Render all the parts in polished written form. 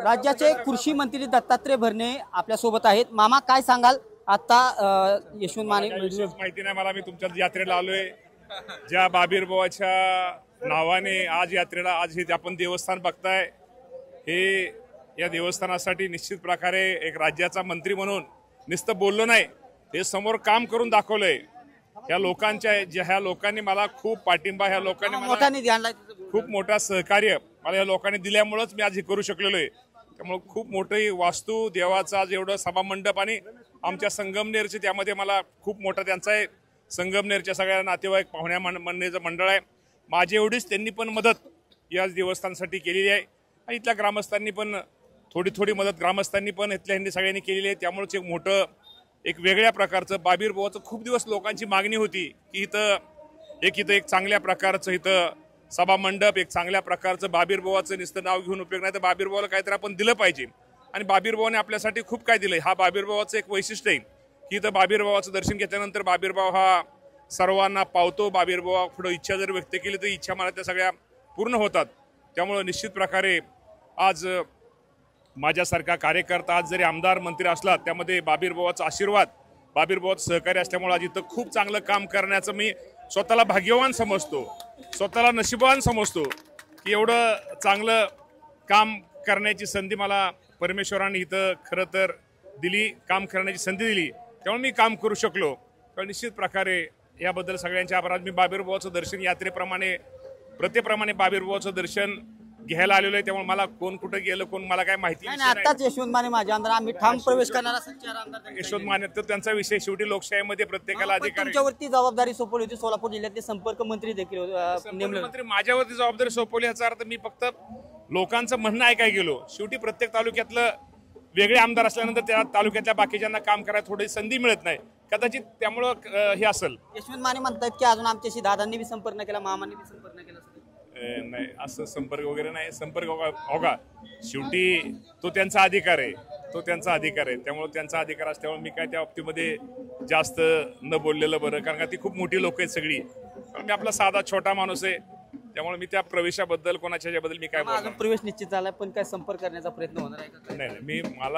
राज्याचे कृषी मंत्री दत्तात्रय भरणे आपल्या सोबत आहेत। मामा काय सांगाल आता यशवंत माने माहिती नाही मला, मी तुमच्या यात्रेला आलोय ज्या बाबीरबुवाच्या नावाने आज यात्रेला आज हे आपण देवस्थान बघताय, हे या देवस्थानासाठी निश्चित प्रकारे एक राज्याचा मंत्री म्हणून नुसतं बोललो नाही, ते समोर काम करून दाखवलंय। ह्या लोकांच्या ह्या लोकांनी मला खूप पाठिंबा, ह्या लोकांनी मला खूप मोठा सहकार्य मला या लोकांनी दिल्यामुळेच मी आज हे करू शकलेलो आहे। त्यामुळे खूप मोठी वास्तू देवाचा आज एवढं सभामंडप आणि आमच्या संगमनेरचे त्यामध्ये मला खूप मोठा त्यांचा आहे, संगमनेरच्या सगळ्या नातेवाईक पाहुण्या मंडळीचं मंडळ आहे। माझी एवढीच त्यांनी पण मदत या देवस्थानासाठी केलेली आहे आणि इथल्या ग्रामस्थांनी पण थोडी मदत ग्रामस्थांनी पण इथल्या सगळ्यांनी केलेली आहे। त्यामुळेच एक मोठं एक वेगळ्या प्रकारचं बाबीरबुवाचं खूप दिवस लोकांची मागणी होती की इथं एक चांगल्या प्रकारचं इथं सभा मंडप, एक चांगल्या प्रकारचं बाबीरबुवाचं नुसतं नाव घेऊन उपयोग नाही, तर बाबीरबुवाला काहीतरी आपण दिलं पाहिजे आणि बाबीरबुवाने आपल्यासाठी खूप काय दिलंय। हा बाबीरबुवाचं एक वैशिष्ट्य आहे की इथं बाबीरबुवाचं दर्शन घेतल्यानंतर बाबीरबुवा हा सर्वांना पावतो। बाबीरबुवा पुढे इच्छा जर व्यक्त केली तर इच्छा मला त्या सगळ्या पूर्ण होतात। त्यामुळे निश्चित प्रकारे आज माझ्यासारखा कार्यकर्ता आज जरी आमदार मंत्री असला, त्यामध्ये बाबीरबुवाचा आशीर्वाद, बाबीरबुवाचं सहकार्य असल्यामुळे आज इथं खूप चांगलं काम करण्याचं मी स्वतःला भाग्यवान समजतो, स्वतःला नशीबवान समजतो की एवढं चांगलं काम करण्याची संधी मला परमेश्वराने इथं खरं तर दिली, काम करण्याची संधी दिली, त्यामुळे मी काम करू शकलो। तर निश्चित प्रकारे याबद्दल सगळ्यांचे आभार। मी बाबीरबुवाचं दर्शन यात्रेप्रमाणे प्रत्येप्रमाणे बाबीरबुवाचं दर्शन घ्यायला आलेलो आहे, त्यामुळे मला कोण कुठं गेलं कोण मला काय माहिती नाही। आताच यशवंत माने माझ्या अंदर आम्ही ठाम प्रवेश करणार यशवंत माने तर त्यांचा विषय शेवटी लोकशाहीमध्ये प्रत्येकाला अधिकार, तुमच्यावरती जबाबदारी सोपवली होती, सोलापूर जिल्ह्यातले संपर्क मंत्री देखील मंत्री माझ्यावरती जबाबदारी सोपवली। याचा अर्थ मी फक्त लोकांचं म्हणणं ऐकाय गेलो। शेवटी प्रत्येक तालुक्यातलं वेगळे आमदार असल्यानंतर त्या तालुक्यातल्या बाकीच्यांना काम करायला थोडी संधी मिळत नाही, कदाचित त्यामुळं हे असेल। यशवंत माने म्हणतात की अजून आमच्याशी दादांनी बी संपर्क नाही केला, मामांनी बी संपर्क नाही केला। नाही, असं संपर्क वगैरे नाही। संपर्क होगा शेवटी तो त्यांचा अधिकार आहे, तो त्यांचा अधिकार आहे, त्यामुळे त्यांचा अधिकार असल्यामुळे मी काय त्या बाबतीमध्ये जास्त न बोललेलं बरं, कारण का ती खूप मोठी लोक आहेत सगळी, मी आपला साधा छोटा माणूस आहे, त्यामुळे मी त्या प्रवेशाबद्दल कोणाच्या याबद्दल मी काय बोलणार। प्रवेश निश्चित झाला, पण काय संपर्क करण्याचा प्रयत्न होणार आहे का? नाही,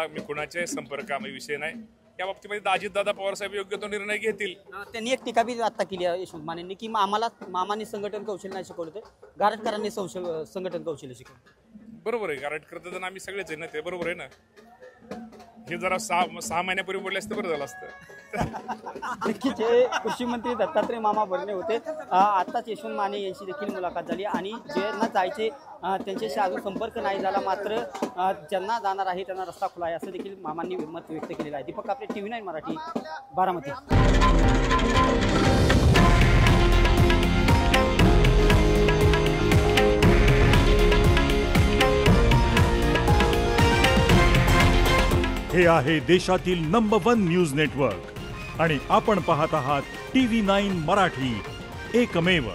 मी कोणाच्या संपर्कामध्ये विषय नाही। या बाबतीमध्ये अजितदादा पवार साहेब योग्य तो निर्णय घेतील। त्यांनी एक टीका बी आता केली आहे यशवंत मानेंनी की आम्हाला मामांनी संघटन कौशल्य नाही शिकवलं, ते गारटकरांनी संघटन कौशल्य शिकवलं। बरोबर आहे, गारटकर तर आम्ही सगळेच आहे ना, ते बरोबर आहे ना। हे जरा 6 महिन्यापूर्वी बोलले असते बरं झालं असतं। कृषी मंत्री दत्तात्रय मामा भरणे होते। आताच यशवंत माने यांची देखील मुलाखत झाली आणि ज्यांना जायचे त्यांच्याशी अजून संपर्क नाही झाला, मात्र ज्यांना जाणार आहे त्यांना रस्ता खुला आहे असं देखील मामांनी मत व्यक्त केलेलं आहे। दीपक आपले TV9 मराठी, बारामती। हे आहे देशातील नंबर 1 न्यूज नेटवर्क आणि आपण पाहत आहात TV9 मराठी, एकमेव।